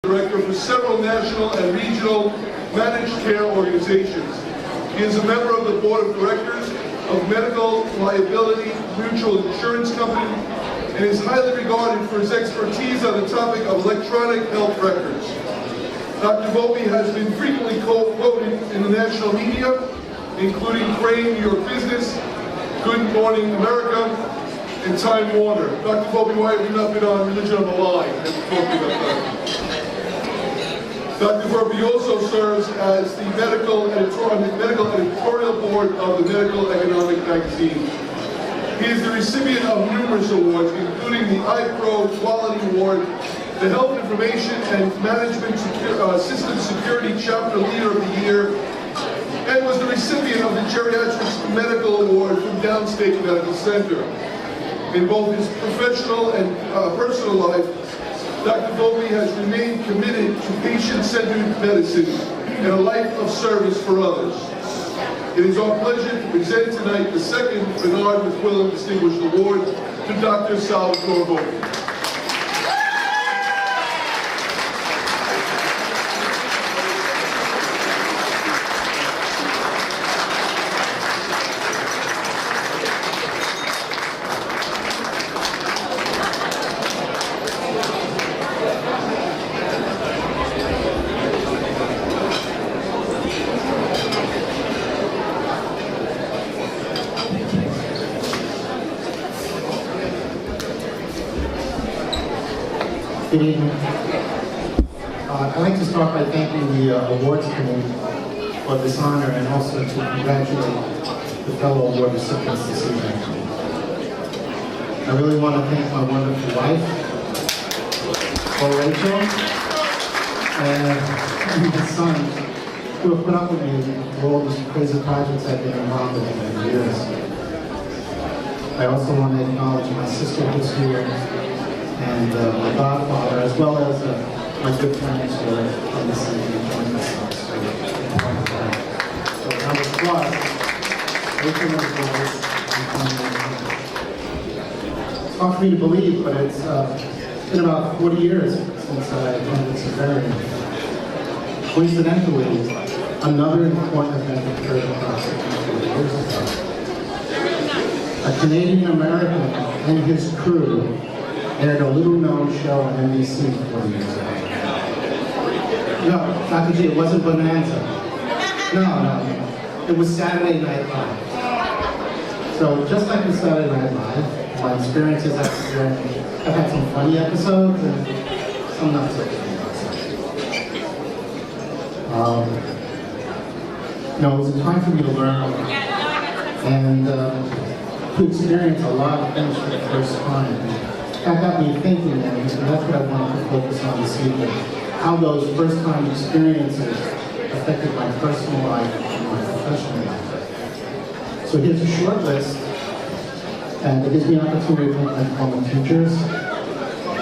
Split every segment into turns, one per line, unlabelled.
Director for several national and regional managed care organizations. He is a member of the Board of Directors of Medical Liability Mutual Insurance Company and is highly regarded for his expertise on the topic of electronic health records. Dr. Volpe has been frequently quoted in the national media, including Crane, New York Business, Good Morning America, and Time Warner. Dr. Volpe, why have you not been on Religion on the Line and talking about that? Dr. Volpe also serves as the medical editorial board of the Medical Economic Magazine. He is the recipient of numerous awards, including the iPro Quality Award, the Health Information and Management System Security Chapter Leader of the Year, and was the recipient of the Geriatrics Medical Award from Downstate Medical Center. In both his professional and personal life, Dr. Volpe has remained committed to patient-centered medicine and a life of service for others. It is our pleasure to present tonight the second Bernard McQuillan Distinguished Award to Dr. Salvatore Volpe.
Good evening. I'd like to start by thanking the awards committee for this honor and also to congratulate the fellow award recipients this evening. I really want to thank my wonderful wife, Rachel, and my son, who have put up with me for all these crazy projects I've been involved in for years. I also want to acknowledge my sister who's here, and my godfather, as well as my good friends who are on the scene and joining us on stage. So number plus, Rachel it's hard for me to believe, but it's been about 40 years since I attended Xaverian. Coincidentally, another important event occurred across the country years ago. A Canadian American and his crew aired a little-known show on NBC 40 years ago. No, Dr. G, it wasn't Bonanza. No. It was Saturday Night Live. So just like with Saturday Night Live, my experiences at Xaverian, I've had some funny episodes and some not so funny episodes. It was a time for me to learn and to experience a lot of things for the first time. That got me thinking, and that's what I wanted to focus on this evening. How those first-time experiences affected my personal life and my professional life. So here's a short list, and it gives me an opportunity to thank my former teachers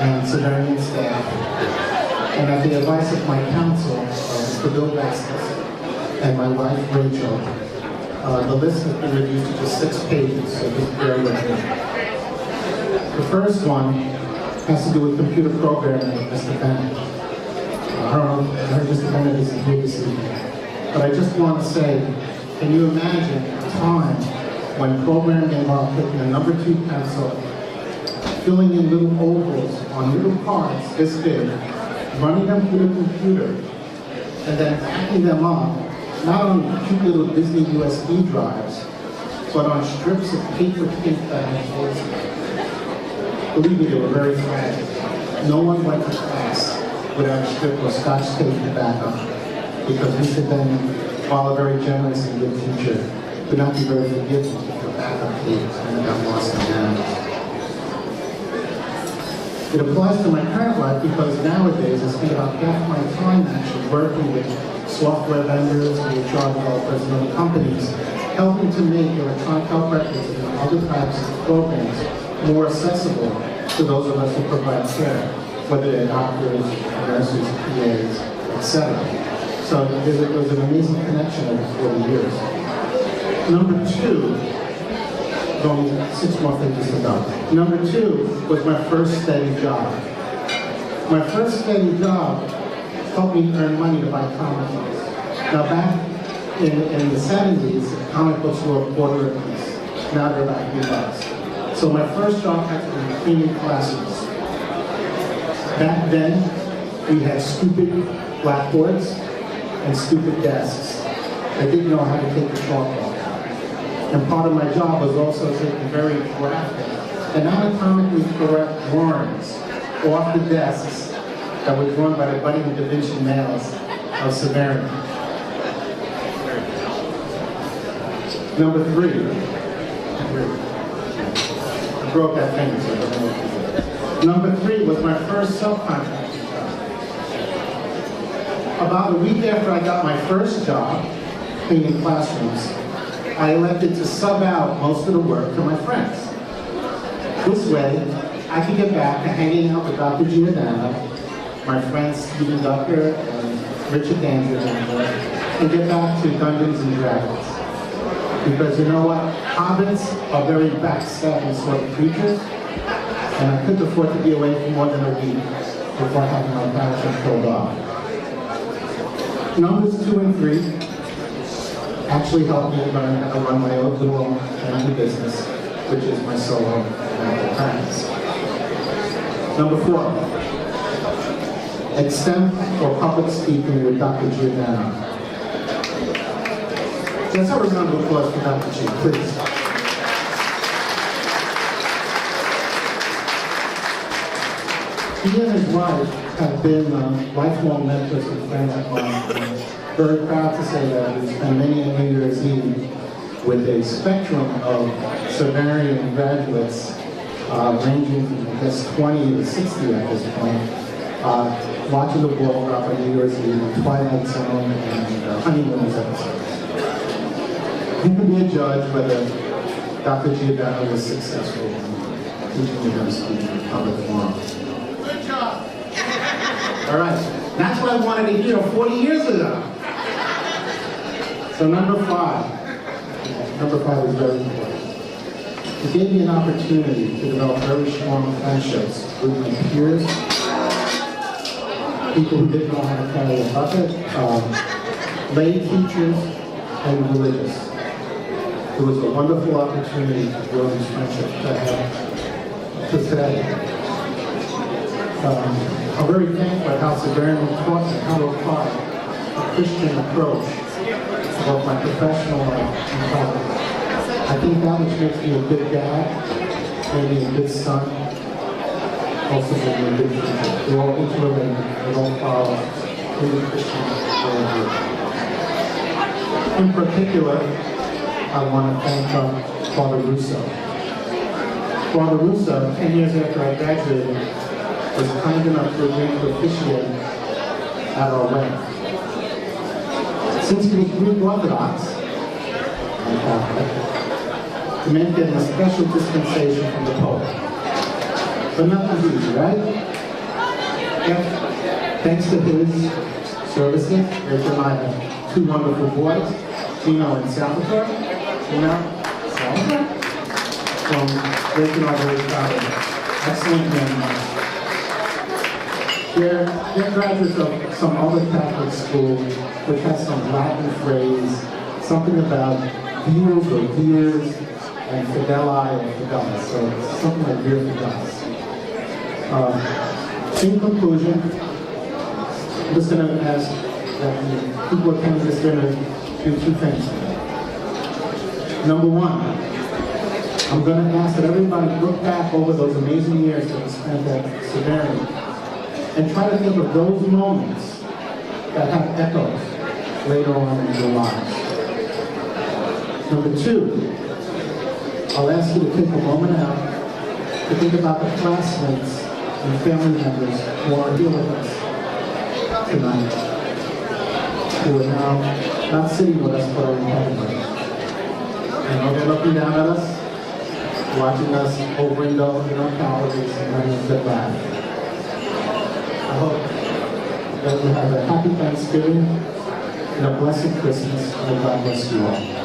and Xaverian staff, and at the advice of my counsel, Mr. Bill Vasquez, and my wife, Rachel. The list has been reduced to just 6 pages, so just bear with me. The first one has to do with computer programming with Mr. Bennett. I don't know, I heard Mr. Bennett isn't here this evening. But I just want to say, can you imagine a time when programming involved taking a number 2 pencil, filling in little ovals on little cards this big, running them through the computer, and then packing them up, not on cute little Disney USB drives, but on strips of paper tape that had holes in it. Believe me, they were very fragile. No one went to class without a strip or scotch tape to back up, because Mr. Bennett, while a very generous and good teacher, could not be very forgiving for backup tapes and it got lost and damaged. It applies to my current life because nowadays I spend about half my time actually working with software vendors, HR developers, and other companies, helping to make electronic health records and other types of programs more accessible to those of us who provide care, whether they're doctors, nurses, PAs, etc. So there's an amazing connection over 40 years. Number 2, only 6 more pages to go. Number 2 was my first steady job. My first steady job helped me earn money to buy comic books. Now back in the 70s, comic books were a quarter a piece. Now they're about $3. So my first job had to be cleaning classrooms. Back then, we had stupid blackboards and stupid desks. I didn't know how to take the chalk off. And part of my job was also taking very graphic and anatomically correct drawings off the desks that were drawn by the budding Da Vinci males of Xaverian. Number 3. I broke that finger, so I don't know what to do. Number 3 was my first subcontracting job. About a week after I got my first job, cleaning classrooms, I elected to sub out most of the work to my friends. This way, I could get back to hanging out with Dr. Giordano, my friends Stephen Ducker and Richard Danzer, and get back to Dungeons and Dragons. Because you know what? Hobbits are very backstabbing sort of creatures, and I couldn't afford to be away for more than a week before having my passion killed off. Numbers 2 and 3 actually helped me learn how to run my own little family business, which is my solo practice. Number 4, extemp or public speaking with Dr. Giordano. Let's have a round of applause for Dr. G, please. He and his wife have been lifelong mentors and friends of mine. I'm very proud to say that we spent many New Year's Eve with a spectrum of Xaverian graduates, ranging from, I guess, 20 to 60 at this point, watching the ball drop on New Year's Eve, Twilight Zone, and Honeymooners episodes. You can be a judge whether Dr. Giordano was successful in teaching you how to speak in a public forum. Good job! All right, that's what I wanted to hear 40 years ago. So number 5 is very important. It gave me an opportunity to develop very strong friendships with my peers, people who didn't know how to carry a bucket, lay teachers, and religious. It was a wonderful opportunity to grow these friendships that I have to today. I'm very thankful how Xaverian taught me how to apply a Christian approach to both my professional life and private. I think that which makes me a good dad, made me a good son, also made me a good teacher. They're all interrelated, they all follow in the Christian way of living. In particular, I want to thank Father Russo. Father Russo, 10 years after I graduated, was kind enough to agree to officiate at our wedding. Since he was Greek Orthodox and Catholic, he meant getting a special dispensation from the Pope. But nothing's easy, right? Yep. Thanks to his services, Rachel and I have 2 wonderful boys, Gino and Salvatore. Salvatore? From Rachel and I are very proud of them. Excellent men. They're graduates of some other Catholic school, which has some Latin phrase, something about vires or vires, and fideli or fidelis, so something like vir fidelis. In conclusion, I'm just going to ask that the people attending this dinner do 2 things. Number 1, I'm going to ask that everybody look back over those amazing years that we spent at Xaverian and try to think of those moments that have echoes later on in your lives. Number 2, I'll ask you to take a moment out to think about the classmates and family members who are here with us tonight, who are now not sitting with us but are in heaven with us. And they're looking down at us, watching us over in our calories and having a good laugh. I hope that you have a happy Thanksgiving and a blessed Christmas, and God bless you all.